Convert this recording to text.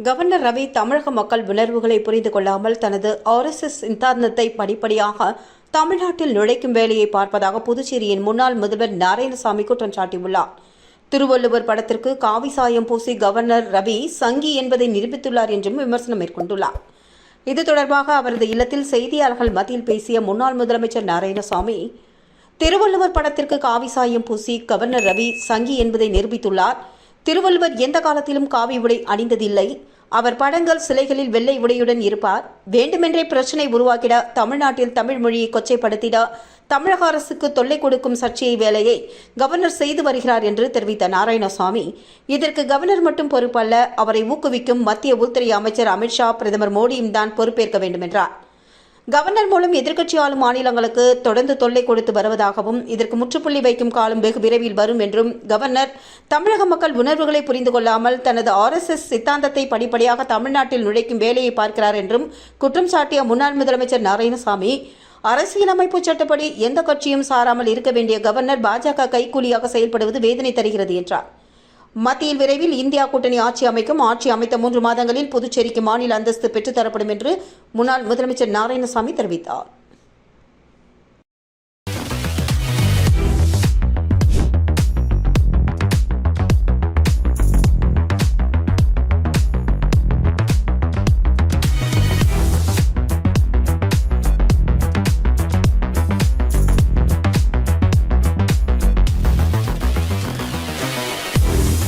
Governor Ravi தமிழக மக்கள் உணர்வுகளை புரிந்து கொள்ளாமல் தனது RSS சித்தாந்தத்தை படிப்படியாக தமிழ்நாட்டில் நுழைக்கும் வேலையை பார்ப்பதாக புதுச்சேரியின் முன்னாள் முதல்வர் நாராயணசாமி குற்றம் சாட்டியுள்ளார். திருவள்ளுவர் படத்திற்கு காவி சாயம் பூசி கவர்னர் ரவி சங்கி என்பதை நிரூபித்துள்ளார் என்றும் விமர்சனம் மேற்கொண்டுள்ளார். இது தொடர்பாக அவரது இல்லத்தில் செய்தியாளர்கள் மத்தியில் பேசிய முன்னாள் முதலமைச்சர் நாராயணசாமி, திருவள்ளுவர் படத்திற்கு காவி சாயம் பூசி கவர்னர் ரவி சங்கி என்பதை நிரூபித்துள்ளார். திருவள்ளுவர் எந்த காலத்திலும் காவி உடை அணிந்ததில்லை. அவர் படங்கள் சிலைகளில் வெள்ளை உடையுடன் இருப்பார். வேண்டுமென்றே பிரச்சனை உருவாக்கிட, தமிழ்நாட்டில் தமிழ் மொழியை கொச்சைப்படுத்திட தமிழக அரசுக்கு தொல்லை கொடுக்கும் சர்ச்சையை வேலையை கவர்னர் செய்து வருகிறார் என்று தெரிவித்த நாராயணசாமி, இதற்கு கவர்னர் மட்டும் பொறுப்பல்ல, அவரை ஊக்குவிக்கும் மத்திய உள்துறை அமைச்சர் அமித்ஷா, பிரதமர் மோடியும் தான் பொறுப்பேற்க வேண்டும் என்றார். கவர்னர் மூலம் எதிர்க்கட்சி ஆளும் மாநிலங்களுக்கு தொடர்ந்து தொல்லை கொடுத்து வருவதாகவும், இதற்கு முற்றுப்புள்ளி வைக்கும் காலம் வெகு விரைவில் வரும் என்றும், கவர்னர் தமிழக மக்கள் உணர்வுகளை புரிந்து கொள்ளாமல் தனது RSS சித்தாந்தத்தை படிப்படியாக தமிழ்நாட்டில் நுழைக்கும் வேலையை பார்க்கிறார் என்றும் குற்றம் சாட்டிய முன்னாள் முதலமைச்சர் நாராயணசாமி, அரசியலமைப்பு சட்டப்படி எந்த கட்சியும் சாராமல் இருக்க வேண்டிய கவர்னர் பாஜக கைக்கூலியாக செயல்படுவது வேதனை தருகிறது என்றார். மத்தியில் விரைவில் இந்தியா கூட்டணி ஆட்சி அமைக்கும். ஆட்சி அமைத்த 3 மாதங்களில் புதுச்சேரிக்கு மாநில அந்தஸ்து பெற்றுத்தரப்படும் என்று முன்னாள் முதலமைச்சர் நாராயணசாமி தெரிவித்தார்.